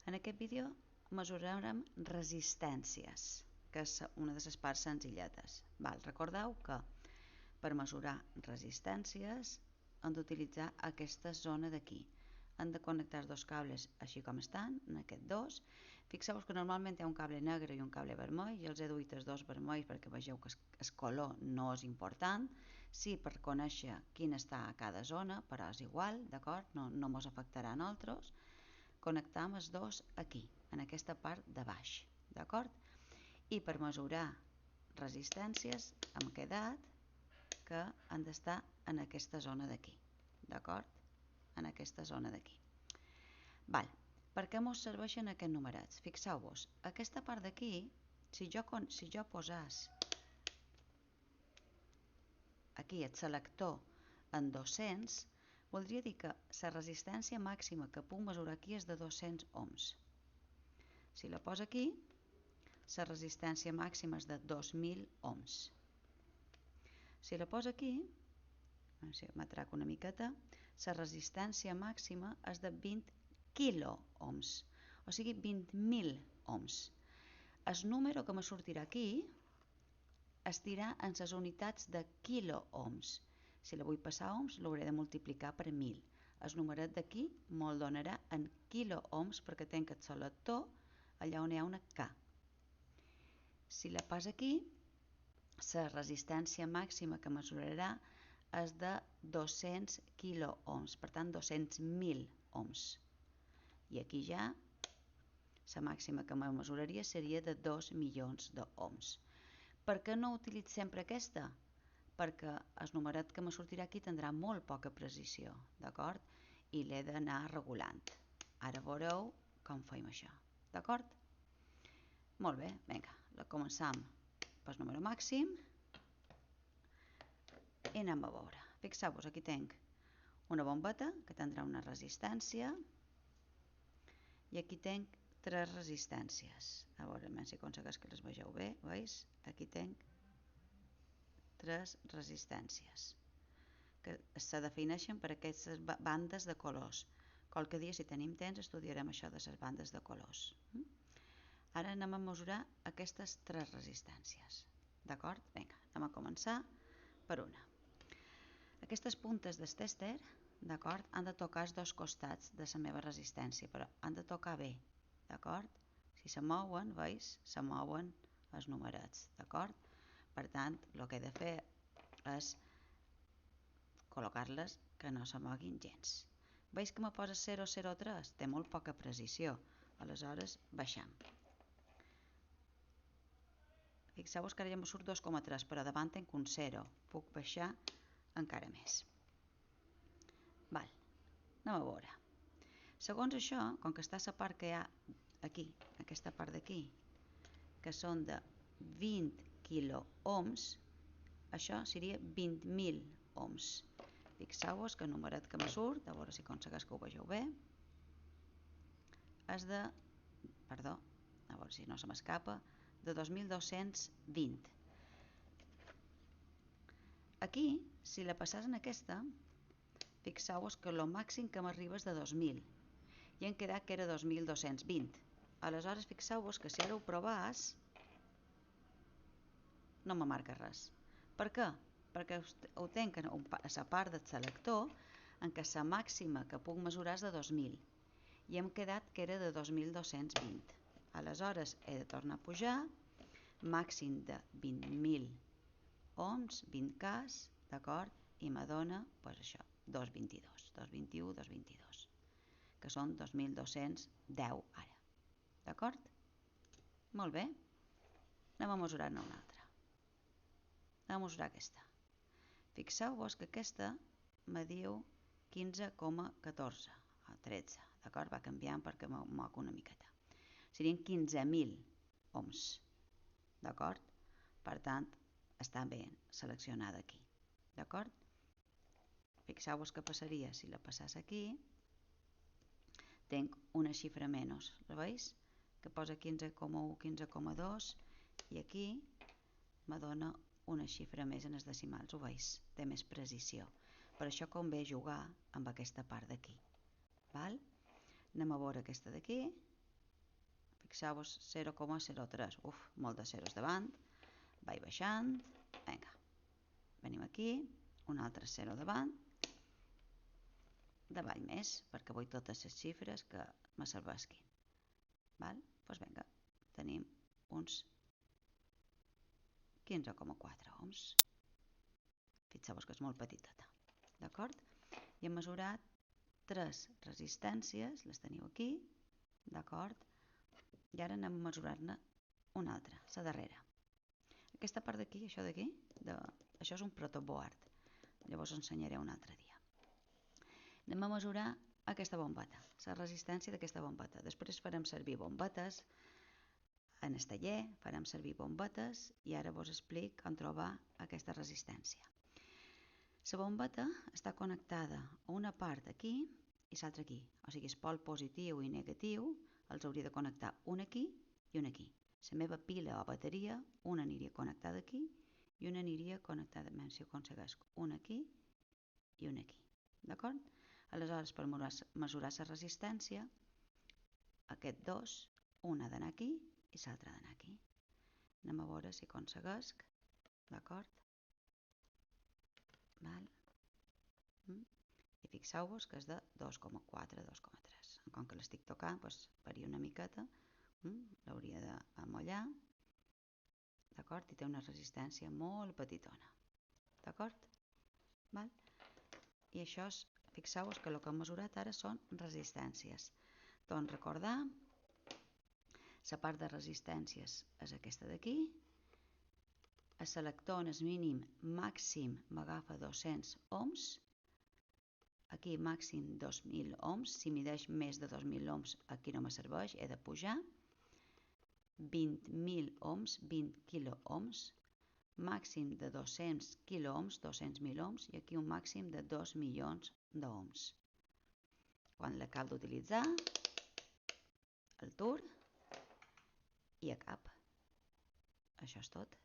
En aquest vídeo mesurarem resistències, que és una de les parts senzilletes. Recordeu que per mesurar resistències hem d'utilitzar aquesta zona d'aquí. Hem de connectar els dos cables així com estan, en aquests dos. Fixeu-vos que normalment hi ha un cable negre i un cable vermell, i els he duit els dos vermells perquè vegeu que el color no és important. Sí, per conèixer quin està a cada zona, però és igual, d'acord? No ens afectarà a nosaltres. Connectam els dos aquí, en aquesta part de baix, d'acord? I per mesurar resistències hem quedat que han d'estar en aquesta zona d'aquí, d'acord? En aquesta zona d'aquí. Per què ens serveixen aquests numerets? Fixeu-vos, aquesta part d'aquí, si jo posés aquí el selector en 200, voldria dir que la resistència màxima que puc mesurar aquí és de 200 ohms. Si la poso aquí, la resistència màxima és de 2000 ohms. Si la poso aquí, m'atraco una miqueta, la resistència màxima és de 20 kiloohms, o sigui 20.000 ohms. El número que me sortirà aquí estirà en les unitats de kiloohms. Si la vull passar a ohms, l'hauré de multiplicar per 1.000. El numeret d'aquí me'l donarà en kiloohms perquè tenc el selector allà on hi ha una K. Si la pas aquí, la resistència màxima que mesurarà és de 200 kiloohms, per tant 200.000 ohms. I aquí ja la màxima que me mesuraria seria de 2 milions d'ohms. Per què no utilitzo sempre aquesta? Perquè el numeret que me sortirà aquí tindrà molt poca precisió, d'acord? I l'he d'anar regulant. Ara veureu com fem això, d'acord? Molt bé, vinga, començam pel número màxim i anem a veure. Fixeu-vos, aquí tinc una bombeta que tindrà una resistència i aquí tinc 3 resistències. A veure si aconsegueix que les vegeu bé, veus? Aquí tinc 3 resistències que se defineixen per aquestes bandes de colors. Qualque dia, si tenim temps, estudiarem això de les bandes de colors. Ara anem a mesurar aquestes 3 resistències. D'acord? Vinga, anem a començar per una. Aquestes puntes del tèster, d'acord, han de tocar els dos costats de la meva resistència, però han de tocar bé, d'acord? Si se mouen, veus, se mouen els numerets, d'acord? Per tant, el que he de fer és col·locar-les que no se moguin gens. Veus que me posa 003? Té molt poca precisió, aleshores baixem. Fixeu-vos que ara ja me surt 2,3, però davant tinc un 0. Puc baixar encara més. Anem a veure. Segons això, com que està la part que hi ha aquí, aquesta part d'aquí, que són de 20 kiloohms, això seria 20.000 ohms. Fixeu-vos que el numeret que me surt, a veure si aconsegueix que ho vegeu bé, és de, perdó, a veure si no se m'escapa, de 2.220. Aquí, si la passàs en aquesta, fixeu-vos que el màxim que m'arriba és de 2.000 i hem quedat que era 2.220. Aleshores, fixeu-vos que si ara ho provàs, no me marca res. Per què? Perquè ho tenc a la part del selector en què la màxima que puc mesurar és de 2.000 i hem quedat que era de 2.220. Aleshores, he de tornar a pujar, màxim de 20.000 ohms, 20 Ks, d'acord? I me dona, doncs això, 222, 221, 222, que són 2.210 ara. D'acord? Molt bé. Anem a mesurar-ne una altra. Anem a mesurar aquesta. Fixeu-vos que aquesta me diu 15,14 o 13, d'acord? Va canviant perquè moc una miqueta. Serien 15.000 ohms, d'acord? Per tant, està ben seleccionada aquí, d'acord? Fixeu-vos què passaria si la passàs aquí. Tinc una xifra menys, la veus? Que posa 15,1, 15,2 i aquí me dona una xifra més en els decimals, ho veus? Té més precisió. Per això convé jugar amb aquesta part d'aquí. Anem a veure aquesta d'aquí. fixeu-vos 0,03, molt de zeros davant, vaig baixant, vinga, venim aquí, un altre 0 davant, davall més, perquè vull totes les xifres que me serveixin. Doncs vinga, tenim uns 15,4 ohms. Fixeu-vos que és molt petitota, d'acord? I hem mesurat 3 resistències, les teniu aquí, d'acord? I ara anem a mesurar-ne una altra, la darrera. Aquesta part d'aquí, això d'aquí, això és un protoboard. Llavors us ensenyaré un altre dia. Anem a mesurar aquesta bombeta, la resistència d'aquesta bombeta. Després farem servir bombetes en el taller, farem servir bombetes i ara vos explico on trobar aquesta resistència. La bombeta està connectada a una part aquí i l'altra aquí. O sigui, el pol positiu i negatiu els hauria de connectar un aquí i un aquí. La meva pila o bateria, una aniria connectada aquí i una aniria connectada, si ho aconsegueix, una aquí i una aquí. D'acord? Aleshores, per mesurar la resistència, aquest dos, una ha d'anar aquí i l'altra ha d'anar aquí. Anem a veure si aconsegueix. D'acord? I fixeu-vos que és de 2,4, 2,3. Com que l'estic tocant, varia una miqueta. L'hauria d'amollar. D'acord? I té una resistència molt petitona. D'acord? I això, fixeu-vos que el que hem mesurat ara són resistències. Doncs recordar, la part de resistències és aquesta d'aquí. El selector en el mínim màxim m'agafa 200 ohms. Aquí màxim 2.000 ohms. Si mideix més de 2.000 ohms, aquí no me serveix, he de pujar. 20.000 ohms, 20 kiloohms. Màxim de 200 kiloohms, 200.000 ohms, i aquí un màxim de 2 milions d'ohms. Quan l'acabo d'utilitzar, el tur i a cap. Això és tot.